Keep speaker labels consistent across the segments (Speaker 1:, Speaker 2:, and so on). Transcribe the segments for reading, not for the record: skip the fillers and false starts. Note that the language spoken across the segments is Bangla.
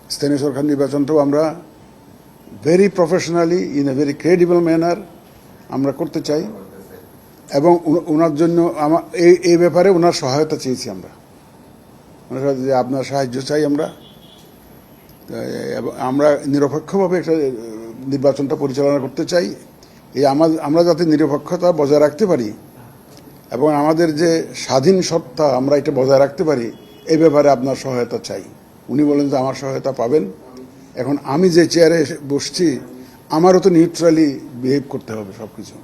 Speaker 1: স্থানীয় সরকার নির্বাচনটাও আমরা very professionally in a very credible manner আমরা করতে চাই এবং ওনার জন্য এই ব্যাপারে ওনার সহায়তা চেয়েছি আমরা যে আপনার সাহায্য চাই আমরা আমরা নিরপেক্ষভাবে একটা নির্বাচনটা পরিচালনা করতে চাই এই আমরা যাতে নিরপেক্ষতা বজায় রাখতে পারি এবং আমাদের যে স্বাধীন সত্তা আমরা এটা বজায় রাখতে পারি এই ব্যাপারে আপনার সহায়তা চাই। উনি বলেন যে আমার সহায়তা পাবেন। এখন আমি যে চেয়ারে বসছি আমারও তো নিউট্রালি বিহেভ করতে হবে সব কিছু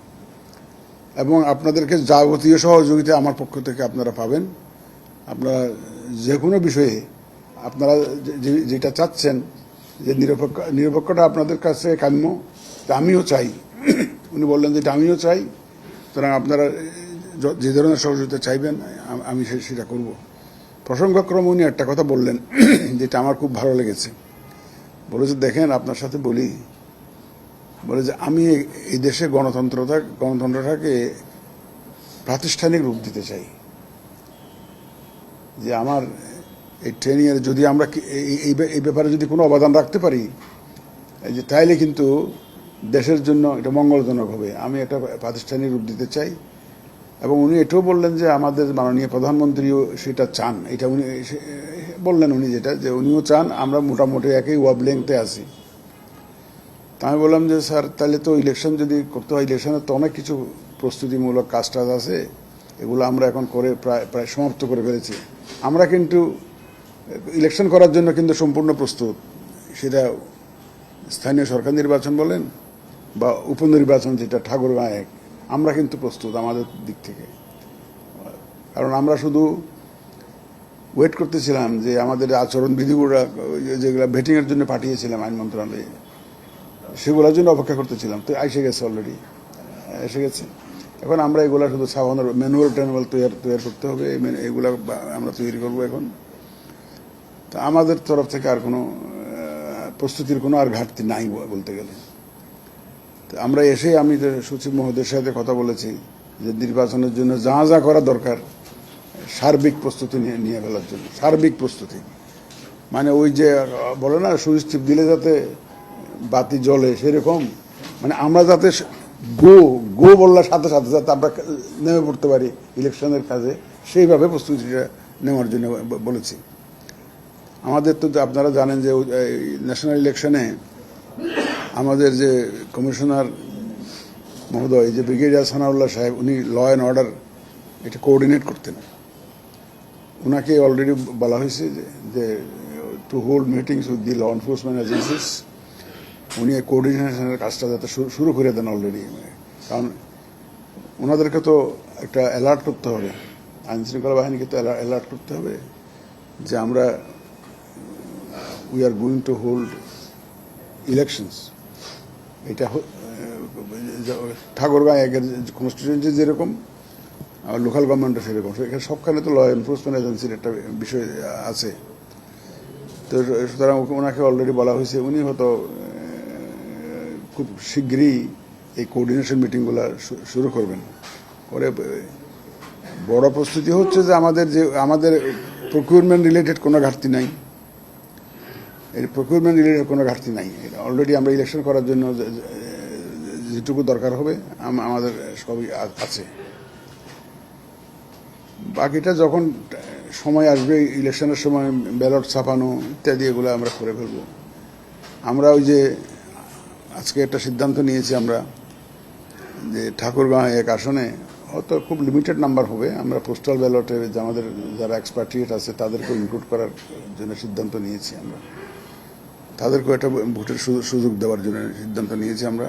Speaker 1: এবং আপনাদেরকে যাবতীয় সহযোগিতা আমার পক্ষ থেকে আপনারা পাবেন। আপনারা যে কোনো বিষয়ে আপনারা যেটা চাচ্ছেন যে নিরপেক্ষতা আপনাদের কাছে কাম্য আমিও চাই। উনি বললেন যে এটা আমিও চাই, সুতরাং আপনারা যে ধরনের সহযোগিতা চাইবেন আমি সেটা করব। প্রসঙ্গক্রমে উনি একটা কথা বললেন যেটা আমার খুব ভালো লেগেছে। বলে যে দেখেন আপনার সাথে বলি, বলে যে আমি এই দেশে গণতন্ত্রটাকে প্রাতিষ্ঠানিক রূপ দিতে চাই। যে আমার এই 10 ইয়ারে যদি আমরা এই ব্যাপারে যদি কোনো অবদান রাখতে পারি যে তাইলে কিন্তু দেশের জন্য এটা মঙ্গলজনক হবে। আমি একটা প্রাতিষ্ঠানিক রূপ দিতে চাই এবং উনি এটাও বললেন যে আমাদের মাননীয় প্রধানমন্ত্রীও সেটা চান। এটা উনি বললেন উনি যেটা যে উনিও চান, আমরা মোটামুটি একই ওয়াভলেংথে আছি। তা আমি বললাম যে স্যার তাহলে তো ইলেকশন যদি করতে হয়, ইলেকশনের তো অনেক কিছু প্রস্তুতিমূলক কাজ আছে, এগুলো আমরা এখন করে প্রায় সমাপ্ত করে ফেলেছি। আমরা কিন্তু ইলেকশন করার জন্য কিন্তু সম্পূর্ণ প্রস্তুত, সেটা স্থানীয় সরকার নির্বাচন বলেন বা উপনির্বাচন যেটা ঠাকুরগাঁও 1, আমরা কিন্তু প্রস্তুত আমাদের দিক থেকে। কারণ আমরা শুধু ওয়েট করতেছিলাম যে আমাদের আচরণবিধিগুলো যেগুলো ভেটিংয়ের জন্য পাঠিয়েছিলাম আইন মন্ত্রণালয়ে, সেগুলোর জন্য অপেক্ষা করতেছিলাম। তো এসে গেছে, অলরেডি এসে গেছে। এখন আমরা এগুলো শুধু ছাপানোর ম্যানুয়াল তৈরি করতে হবে, এগুলো আমরা তৈরি করবো এখন। তা আমাদের তরফ থেকে আর কোনো প্রস্তুতির কোনো আর ঘাটতি নাই বলতে গেলে। তো আমরা এসে আমি সচিব মহোদয়ের সাথে কথা বলেছি যে নির্বাচনের জন্য যা যা করা দরকার সার্বিক প্রস্তুতি নিয়ে ফেলার জন্য, সার্বিক প্রস্তুতি মানে ওই যে বলে না সুইচ টিপ দিলে যাতে বাতি জ্বলে, সেরকম মানে আমরা যাতে গো বললার সাথে সাথে যাতে আমরা নেমে পড়তে পারি ইলেকশনের কাজে, সেইভাবে প্রস্তুতিটা নেওয়ার জন্য বলেছি। আমাদের তো আপনারা জানেন যে ন্যাশনাল ইলেকশনে আমাদের যে কমিশনার মহোদয় যে ব্রিগেডিয়ার সানাউল্লাহ সাহেব, উনি ল অ্যান্ড অর্ডার এটা কোঅর্ডিনেট করতেন। ওনাকে অলরেডি বলা হয়েছে যে to hold meetings with the law enforcement agencies. উনি কোঅর্ডিনেশনের কাজটা যাতে শুরু করে দেন অলরেডি, কারণ ওনাদেরকে তো একটা অ্যালার্ট করতে হবে, আইনশৃঙ্খলা বাহিনীকে তো অ্যালার্ট করতে হবে যে আমরা we are going to hold elections. এটা ঠাকুরগাঁও 1-এর কনস্টিটিউয়েন্সি যেরকম লোকাল গভর্নমেন্টও সেরকম, এখানে সবখানে তো ল এনফোর্সমেন্ট এজেন্সির একটা বিষয় আছে। তো সুতরাং ওনাকে অলরেডি বলা হয়েছে, উনি হয়তো খুব শীঘ্রই এই কোঅর্ডিনেশন মিটিংগুলো শুরু করবেন। করে বড় প্রস্তুতি হচ্ছে যে আমাদের প্রকিউরমেন্ট রিলেটেড কোনো ঘাটতি নাই, এই প্রকিউরমেন্ট রিলেটেড কোনো ঘাটতি নাই। অলরেডি আমরা ইলেকশন করার জন্য যেটুকু দরকার হবে আমাদের সবই আছে। বাকিটা যখন সময় আসবে ইলেকশনের সময় ব্যালট ছাপানো ইত্যাদি এগুলো আমরা করে ফেলব। আমরা ওই যে আজকে একটা সিদ্ধান্ত নিয়েছি আমরা যে ঠাকুরগাঁও 1 আসনে হয়তো খুব লিমিটেড নাম্বার হবে, আমরা পোস্টাল ব্যালটে আমাদের যারা এক্সপার্টিয়েট আছে তাদেরকে ইনক্লুড করার জন্য সিদ্ধান্ত নিয়েছি। আমরা তাদেরকেও একটা ভোটের সুযোগ দেওয়ার জন্য সিদ্ধান্ত নিয়েছি আমরা।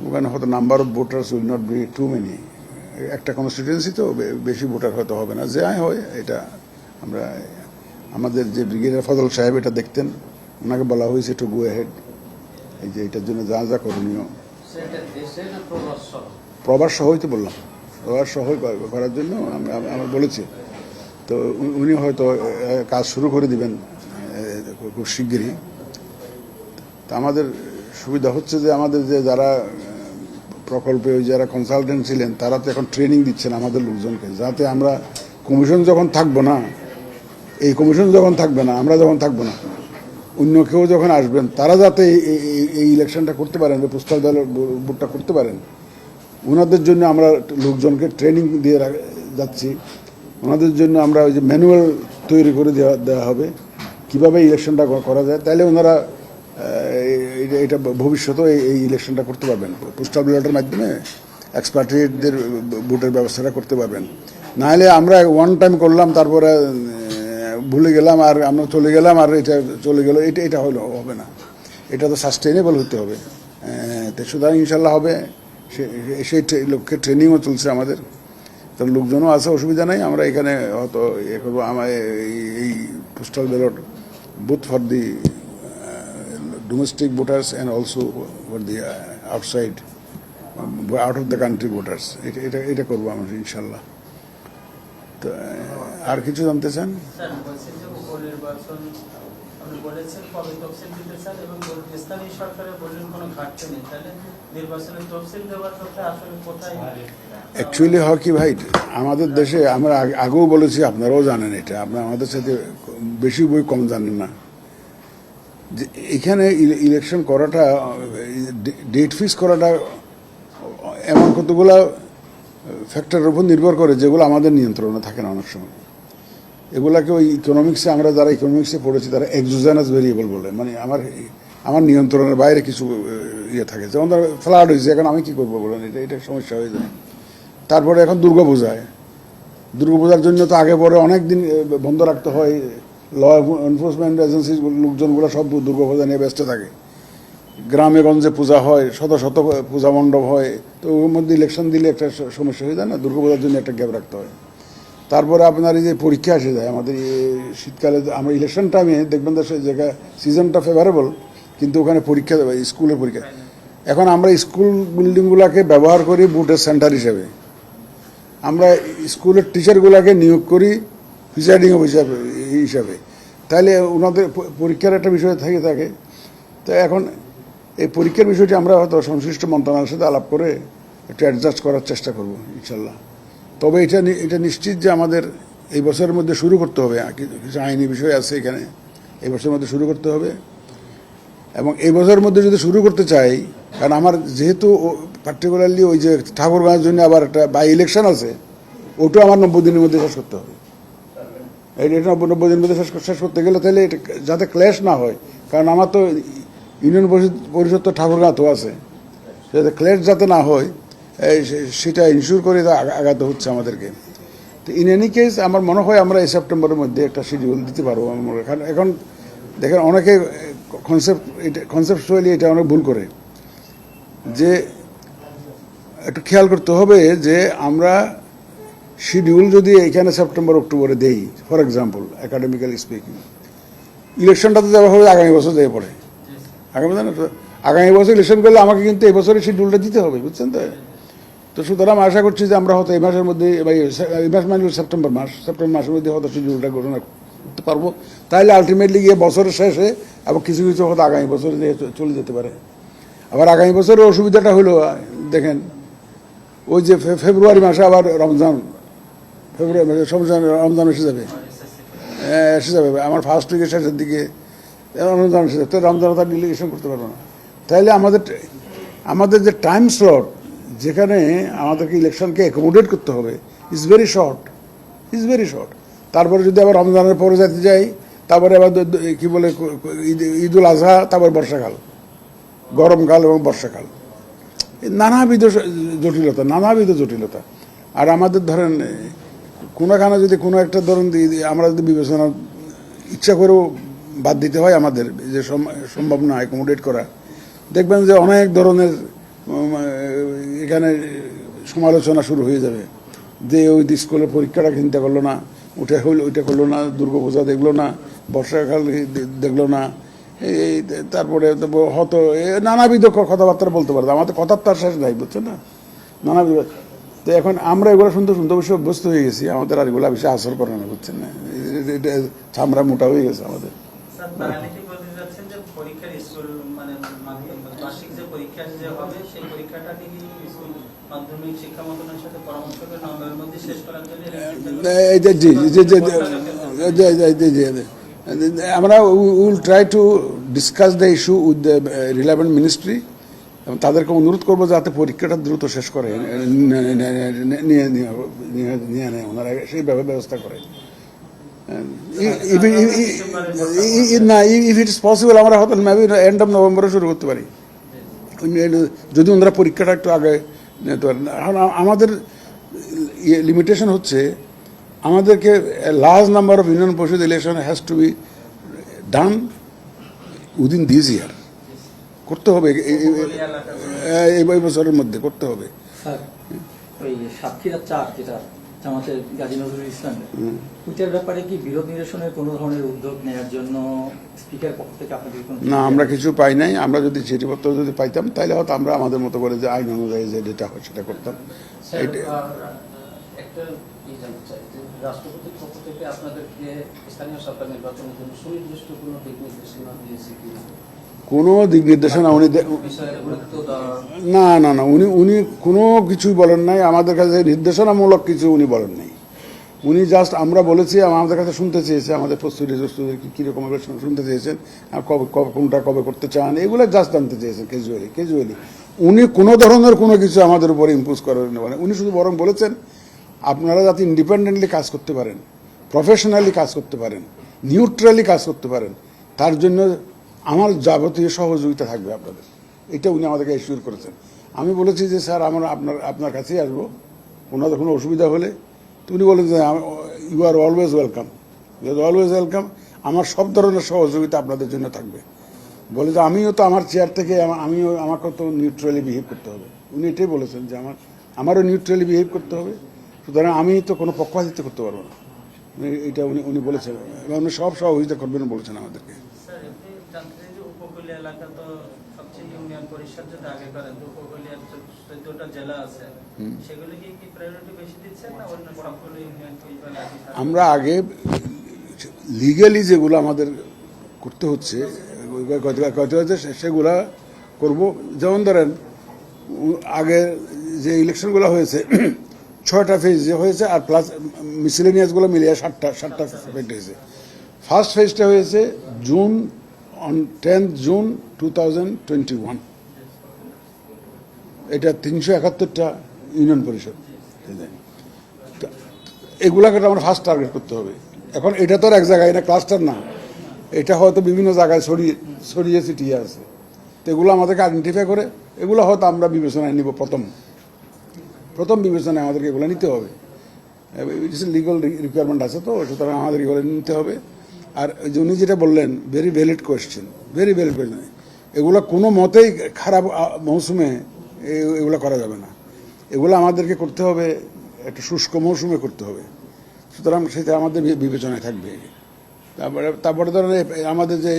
Speaker 1: ওখানে হয়তো number of voters will not be too many, একটা কনস্টিটিউয়েন্সি তো বেশি ভোটার হয়তো হবে না, যাই হয় এটা আমরা আমাদের যে ব্রিগেডিয়ার ফজল সাহেব এটা দেখতেন, ওনাকে বলা হয়েছে একটু গো অ্যাহেড, এই যে এটার জন্য যা যা করণীয় প্রবাস সহই তো বললাম, প্রবাস সহ করার জন্য আমরা বলেছি। তো উনি হয়তো কাজ শুরু করে দিবেন খুব শিগগিরই। তা আমাদের সুবিধা হচ্ছে যে আমাদের যে যারা প্রকল্পে যারা কনসালটেন্ট ছিলেন তারা তো এখন ট্রেনিং দিচ্ছেন আমাদের লোকজনকে, যাতে আমরা কমিশন যখন থাকবো না, এই কমিশন যখন থাকবে না, আমরা যখন থাকবো না, অন্য কেউ যখন আসবেন তারা যাতে এই ইলেকশনটা করতে পারেন, পোস্টাল ব্যালট ভোটটা করতে পারেন, ওনাদের জন্য আমরা লোকজনকে ট্রেনিং দিয়ে যাচ্ছি। ওনাদের জন্য আমরা ওই যে ম্যানুয়াল তৈরি করে দেওয়া হবে কীভাবে ইলেকশনটা করা যায়, তাহলে ওনারা এটা ভবিষ্যতে এই ইলেকশনটা করতে পারবেন। পোস্টাল ব্যালটের মাধ্যমে এক্সপার্টিদের ভোটের ব্যবস্থাটা করতে পারবেন। নাহলে আমরা ওয়ান টাইম করলাম, তারপরে ভুলে গেলাম আর আমরা চলে গেলাম আর এটা চলে গেল, এটা হবে না। এটা তো সাস্টেইনেবল হতে হবে। তো সুতরাং ইনশাল্লাহ হবে। সেই লক্ষ্যে ট্রেনিংও চলছে আমাদের, তো লোকজনও আছে, অসুবিধা নাই। আমরা এখানে হয়তো ইয়ে করবো, আমার এই postal ballot both for the domestic voters and also for the outside, out of the country voters. এটা করবো আমরা ইনশাল্লাহ। তো আর কিছু জানতে চান? অ্যাকচুয়ালি হয় কি ভাই, আমাদের দেশে আমরা আগেও বলেছি, আপনারাও জানেন এটা, আপনারা আমাদের সাথে বেশি বই কম জানেন না, যে এখানে ইলেকশন করাটা, ডেট ফিক্স করাটা এমন কতগুলো ফ্যাক্টরের উপর নির্ভর করে যেগুলো আমাদের নিয়ন্ত্রণে থাকে না অনেক সময়। এগুলাকে ওই ইকোনমিক্সে, আমরা যারা ইকোনমিক্সে পড়েছি তারা এক্সোজেনাস ভেরিয়েবল বলে, মানে আমার নিয়ন্ত্রণের বাইরে কিছু ইয়ে থাকে। যেমন ধর ফ্লাড হয়েছে, এখন আমি কী করবো বলেন, এটা সমস্যা হয়ে যায়। তারপরে এখন দুর্গাপূজার জন্য তো আগে পরে অনেক দিন বন্ধ রাখতে হয়। ল এনফোর্সমেন্ট এজেন্সির লোকজনগুলো সব দুর্গাপূজা নিয়ে ব্যস্ত থাকে। গ্রামে গঞ্জে পূজা হয়, শত শত পূজা মণ্ডপ হয়, তো ওর মধ্যে ইলেকশন দিলে একটা সমস্যা হয়ে যায় না, দুর্গাপূজার জন্য একটা গ্যাপ রাখতে হয়। তারপরে আপনার এই যে পরীক্ষা এসে যায় আমাদের শীতকালে, আমরা ইলেকশন টাইমে দেখবেন যে জায়গায় সিজনটা ফেভারেবল, কিন্তু ওখানে পরীক্ষা দেবে, স্কুলের পরীক্ষা। এখন আমরা স্কুল বিল্ডিংগুলোকে ব্যবহার করি ভোটের সেন্টার হিসেবে, আমরা স্কুলের টিচারগুলোকে নিয়োগ করি প্রিসাইডিং হিসাবে, তাহলে ওনাদের পরীক্ষার একটা বিষয় থাকে। তো এখন এই পরীক্ষার বিষয়টি আমরা হয়তো সংশ্লিষ্ট মন্ত্রণালয়ের সাথে আলাপ করে একটু অ্যাডজাস্ট করার চেষ্টা করব ইনশাল্লাহ। তবে এটা নিশ্চিত যে আমাদের এই বছরের মধ্যে শুরু করতে হবে। কিছু আইনি বিষয় আছে এখানে, এই বছরের মধ্যে শুরু করতে হবে। এবং এই বছরের মধ্যে যদি শুরু করতে চাই, কারণ আমার যেহেতু পার্টিকুলারলি ওই যে ঠাকুরগাঁওয়ের জন্য আবার একটা বাই ইলেকশন আছে, ওটাও আমার 90 দিনের মধ্যে শেষ করতে হবে। এটা 90 দিনের মধ্যে শেষ করতে গেলে তাহলে এটা যাতে ক্ল্যাশ না হয়, কারণ আমার তো ইউনিয়ন পরিষদ তো ঠাকুরগাঁও তো আছে, যাতে ক্ল্যাশ যাতে না হয় সেটা ইনশিওর করে আগাতে হচ্ছে আমাদেরকে। তো ইন এনি কেস আমার মনে হয় আমরা এই সেপ্টেম্বরের মধ্যে একটা শিডিউল দিতে পারবো। এখন দেখেন অনেকে কনসেপচুয়ালি এটা অনেক ভুল করে, যে একটু খেয়াল করতে হবে যে আমরা শিডিউল যদি এখানে সেপ্টেম্বর অক্টোবরে দেই, ফর এক্সাম্পল একাডেমিক্যালি স্পিকিং, ইলেকশনটা তো যাওয়া হবে আগামী বছর যেয়ে পড়ে, আগামী বছর ইলেকশন করলে আমাকে কিন্তু এই বছরের শিডিউলটা দিতে হবে, বুঝছেন তো? তো সুতরাং আশা করছি যে আমরা হয়তো এই মাসের মধ্যে, এই মাস মানে সেপ্টেম্বর মাসের মধ্যে হয়তো শিডিউলটা ঘোষণা করতে পারবো। তাহলে আলটিমেটলি গিয়ে বছরের শেষে আবার কিছু হয়তো আগামী বছরে চলে যেতে পারে। আবার আগামী বছরের অসুবিধাটা হলো, দেখেন ওই যে ফেব্রুয়ারি মাসে আবার রমজান এসে যাবে, আমার ফার্স্ট উইকের শেষের দিকে রমজান এসে যাবে, তো রমজান তার ডিলিগেশন করতে পারবো না। তাহলে আমাদের যে টাইম স্লট যেখানে আমাদেরকে ইলেকশনকে অ্যাকোমোডেট করতে হবে ইজ ভেরি শর্ট। তারপরে যদি আবার রমজানের পরে যেতে যাই, তারপরে আবার কি বলে ঈদুল আজহা, তারপর বর্ষাকাল, গরমকাল এবং বর্ষাকাল, নানাবিধ জটিলতা। আর আমাদের ধরেন কোনোখানে যদি কোনো একটা ধরুন আমরা যদি বিবেচনা ইচ্ছা করেও বাদ দিতে হয়, আমাদের যে সম্ভব না অ্যাকোমোডেট করা, দেখবেন যে অনেক ধরনের এখানে সমালোচনা শুরু হয়ে যাবে, যে ওই স্কুলের পরীক্ষাটা চিন্তা করলো না, ওইটা করলো না, দুর্গাপূজা দেখলো না, বর্ষাকাল দেখলো না, এই তারপরে হয়তো নানাবিধ কথাবার্তা বলতে পারতো। আমাদের কথার তার শেষ নাই, বুঝছেন না, নানাবিধ। তো এখন আমরা এগুলো শুনতে অবশ্য অভ্যস্ত হয়ে গেছি, আমাদের আর এগুলো বেশি আসর করে না, বুঝছেন না, এটা চামড়া মোটা হয়ে গেছে আমাদের। আমরা will try to discuss the issue with the relevant ministry এবং তাদেরকে অনুরোধ করবো যাতে পরীক্ষাটা দ্রুত শেষ করে নিয়ে নেয় ওনারা সেইভাবে ব্যবস্থা করে। না, ইফ ইট ইস পসিবল আমরা হয়তো মেবি এন্ড অফ নভেম্বরে শুরু করতে পারি যদি ওনারা পরীক্ষাটা একটু আগে নিতে পারেন। এখন আমাদের লিমিটেশন হচ্ছে আমাদেরকে লার্জ নাম্বার অফ ইউনিয়ন পরিষদ election has to be done within this ইয়ার, করতে হবে এই বছরের মধ্যে করতে হবে।
Speaker 2: ওই সাতক্ষীরা 4 যেটা জামাতের গাজী নজরুল ইসলাম, ওইটার ব্যাপারে কি বিরোধ নিরসনের কোনো ধরনের উদ্যোগ নেওয়ার জন্য স্পিকার পক্ষ থেকে আপনাদের
Speaker 1: না, আমরা কিছু পাই নাই। আমরা যদি চিঠিপত্র যদি পাইতাম তাহলে হয়তো আমরা আমাদের মতো করে যে আইন অনুযায়ী যে যেটা হয় সেটা করতাম।
Speaker 3: রাষ্ট্রপতির পক্ষ থেকে আপনাদেরকে স্থানীয় সরকার নির্বাচনের জন্য সুনির্দিষ্ট কোনো দিক নির্দেশনা দিয়েছে কি?
Speaker 1: কোনো দিক নির্দেশনা উনি না উনি কোনো কিছুই বলেন নাই আমাদের কাছে, নির্দেশনামূলক কিছু উনি বলেন নাই। উনি জাস্ট আমরা বলেছি আমাদের কাছে শুনতে চেয়েছে, আমাদের প্রস্তুতি কীরকম শুনতে চেয়েছেন, কবে কোনটা কবে করতে চান, এগুলো জাস্ট জানতে চেয়েছেন ক্যাজুয়ালি। উনি কোনো ধরনের কোনো কিছু আমাদের উপরে ইম্পোজ করেন না। উনি শুধু বরং বলেছেন আপনারা যাতে ইন্ডিপেন্ডেন্টলি কাজ করতে পারেন, প্রফেশনালি কাজ করতে পারেন, নিউট্রালি কাজ করতে পারেন, তার জন্য আমার যাবতীয় সহযোগিতা থাকবে আপনাদের। এটা উনি আমাদেরকে এশিওর করেছেন। আমি বলেছি যে স্যার আমরা আপনার কাছেই আসবো ওনাদের কোনো অসুবিধা হলে। তো উনি বলেন যে ইউ আর অলওয়েজ ওয়েলকাম, আমার সব ধরনের সহযোগিতা আপনাদের জন্য থাকবে। বলে যে আমিও তো আমার চেয়ার থেকে আমাকে তো নিউট্রালি বিহেভ করতে হবে। উনি এটাই বলেছেন যে আমারও নিউট্রালি বিহেভ করতে হবে, সুতরাং আমি তো কোনো পক্ষপাতিত্ব করতে পারবো না। এটা উনি বলেছেন এবং উনি সব সহযোগিতা করবেন বলেছেন আমাদেরকে।
Speaker 4: উপকূলীয় এলাকা তো সবচেয়ে ইউনিয়ন পরিষদ যদি আগে করেন, উপকূলীয় 14টা জেলা আছে, সেগুলো কি প্রায়োরিটি বেশি দিচ্ছেন না অন্য সবগুলো ইউনিয়ন?
Speaker 1: আমরা আগে লিগালি যেগুলো আমাদের করতে হচ্ছে সেগুলা করব। যেমন ধরেন আগে যে ইলেকশনগুলো হয়েছে 6টা ফেজ হয়েছে, আর প্লাস মিসেলেনিয়াসগুলো মিলিয়ে 7টা ফেজ হয়েছে। ফার্স্ট ফেজটা হয়েছে on 10th June 2021, এটা 371টা ইউনিয়ন পরিষদ। এগুলাকে আমরা ফার্স্ট টার্গেট করতে হবে। এখন এটা তো এক জায়গায় না, ক্লাস্টার না, এটা হয়তো বিভিন্ন জায়গায় ছড়িয়ে ছিটিয়ে আছে। তো এগুলো আমাদেরকে আইডেন্টিফাই করে এগুলো হয়তো আমরা বিবেচনায় নিব। প্রথম বিবেচনায় আমাদেরকে এগুলো নিতে হবে। লিগাল রিকোয়ারমেন্ট আছে, তো সুতরাং আমাদের এগুলো নিতে হবে। আর উনি যেটা বললেন ভেরি ভ্যালিড কোয়েশ্চেন। এগুলো কোনো মতেই খারাপ মৌসুমে এগুলো করা যাবে না। এগুলো আমাদেরকে করতে হবে একটা শুষ্ক মৌসুমে করতে হবে। সুতরাং সেটা আমাদের বিবেচনায় থাকবে। তারপরে ধরেন আমাদের যে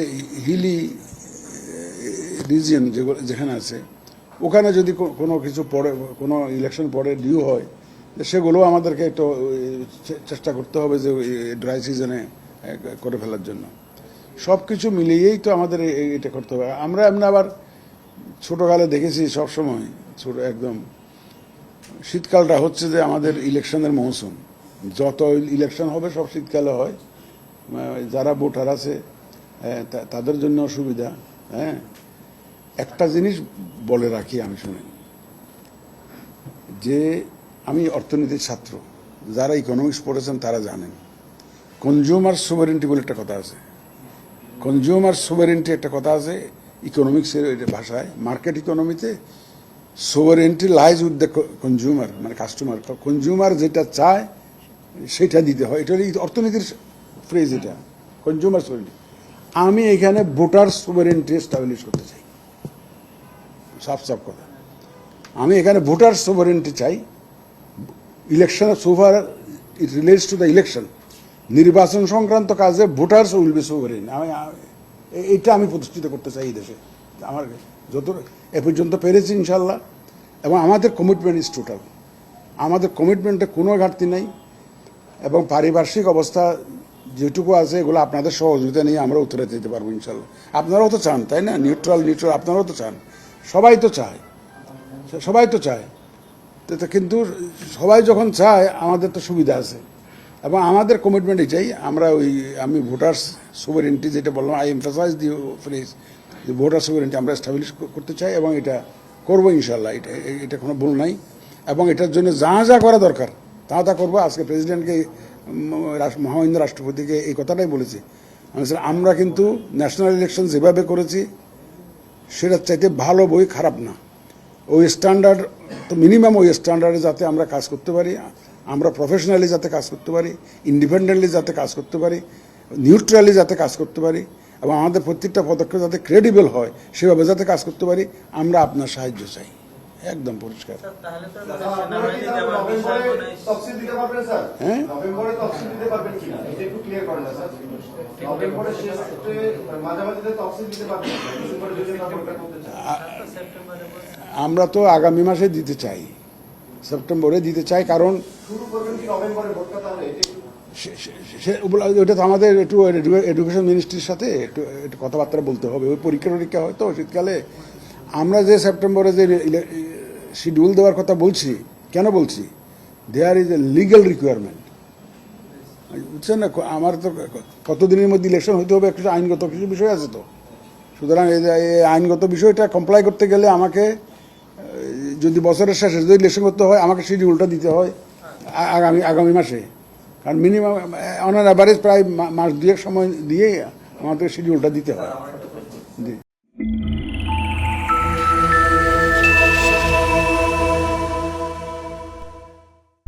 Speaker 1: হিলি রিজিয়ন যেখানে আছে, ওখানে যদি কোনো কিছু পরে, কোনো ইলেকশন পরে ডিউ হয়, সেগুলো আমাদেরকে একটু চেষ্টা করতে হবে যে ড্রাই সিজনে করে ফেলার জন্য। সব কিছু মিলিয়েই তো আমাদের এটা করতে হবে। আমরা এমনি আবার ছোটোকালে দেখেছি সবসময় একদম শীতকালটা হচ্ছে যে আমাদের ইলেকশনের মৌসুম। যত ইলেকশন হবে সব শীতকালে হয়। যারা ভোটার আছে তাদের জন্য অসুবিধা। হ্যাঁ, একটা জিনিস বলে রাখি, আমি শুনেন যে আমি অর্থনীতির ছাত্র, যারা ইকোনমিক্স পড়েছেন তারা জানেন কনজিউমার সোভারেন্টি বলে একটা কথা আছে। কনজিউমার সোভারেন্টি একটা কথা আছে ইকোনমিক্সের ভাষায়। মার্কেট ইকোনমিতে sovereignty lies with the consumer, মানে কাস্টমার। কনজিউমার যেটা চায় সেটা দিতে হয়, এটা অর্থনীতির ফ্রেজ, এটা কনজিউমার সোভারেন্টি। আমি এখানে ভোটার সোভারেন্টি এস্টাবলিশ করতে চাই, সাফ কথা। আমি এখানে ভোটার সোভারেন্টি চাই। Election sober it relates to the election, নির্বাচন সংক্রান্ত কাজে ভোটার্স উইল বি সোভারেন। এইটা আমি প্রতিষ্ঠিত করতে চাই এই দেশে। আমার যত এ পর্যন্ত পেরেছি ইনশাল্লাহ। এবং আমাদের কমিটমেন্ট ইজ টোটাল। আমাদের কমিটমেন্টে কোনো ঘাটতি নেই। এবং পারিপার্শ্বিক অবস্থা যেটুকু আছে এগুলো আপনাদের সহযোগিতা নিয়ে আমরা উত্তরে দিতে পারবো ইনশাল্লাহ। আপনারাও তো চান, তাই না? নিউট্রাল আপনারাও তো চান, সবাই তো চায়। কিন্তু সবাই যখন চায় আমাদের তো সুবিধা আছে। এবং আমাদের কমিটমেন্ট এটাই, আমি ভোটার্স সোভারেন্টি যেটা বললাম, আই এমফাসাইজ দি ফ্রেজ যে ভোটার সোভারেন্টি আমরা এস্টাবলিশ করতে চাই এবং এটা করবো ইনশাল্লাহ। এটা কোনো ভুল নাই এবং এটার জন্য যা যা করা দরকার তা করবো। আজকে প্রেসিডেন্টকে, মহামান্য রাষ্ট্রপতিকে এই কথাটাই বলেছি। আমরা কিন্তু ন্যাশনাল ইলেকশন যেভাবে করেছি সেটার চাইতে ভালো বই খারাপ না। ওই স্ট্যান্ডার্ড তো মিনিমাম, ওই স্ট্যান্ডার্ডে যাতে আমরা কাজ করতে পারি, আমরা প্রফেশনালি যাতে কাজ করতে পারি, ইন্ডিপেন্ডেন্টলি যাতে কাজ করতে পারি, নিউট্রালি যাতে কাজ করতে পারি এবং আমাদের প্রত্যেকটা পদক্ষেপ যাতে ক্রেডিবল হয় সেভাবে যাতে কাজ করতে পারি, আমরা আপনার সাহায্য চাই। একদম পরিষ্কার।
Speaker 4: স্যার, তাহলে তো সেনাবাহিনী দেওয়ার বিষয় মনে হয়-
Speaker 5: তফসিল দিতে পারবেন স্যার?
Speaker 1: হ্যাঁ?
Speaker 5: নভেম্বরে তফসিল দিতে পারবেন কিনা এটা একটু ক্লিয়ার করেন না স্যার। নভেম্বরের শেষ মাঝামাঝিতে তফসিল দিতে পারবেন না? ডিসেম্বরে যদি আমরা ভোটটা করতে চাই।
Speaker 4: স্যার, তো সেপ্টেম্বরে বলছেন।
Speaker 1: আমরা তো আগামী মাসে দিতে চাই, সেপ্টেম্বরে দিতে চাই, কারণ
Speaker 5: শুরু করবেন কি নভেম্বরে ভোটটা, তাহলে এটা একটু
Speaker 1: ওটা তো আমাদের একটু এডুকেশন মিনিস্ট্রির সাথে একটু কথাবার্তা বলতে হবে। ওই পরীক্ষা হয়তো শীতকালে। আমরা যে সেপ্টেম্বরে যে শিডিউল দেওয়ার কথা বলছি, কেন বলছি, there is a legal requirement, বুঝছেন না? আমার তো কতদিনের মধ্যে ইলেকশন হইতে হবে, একটু আইনগত কিছু বিষয় আছে তো। সুতরাং এই আইনগত বিষয়টা কমপ্লাই করতে গেলে আমাকে, যদি বছরের শেষে যদি ইলেকশন করতে হয়, আমাকে শিডিউলটা দিতে হয় আগামী মাসে। কারণ মিনিমাম অন অ্যান অ্যাভারেজ প্রায় মাস দুয়েক সময় দিয়ে আমাদের শিডিউলটা দিতে হয়। জি।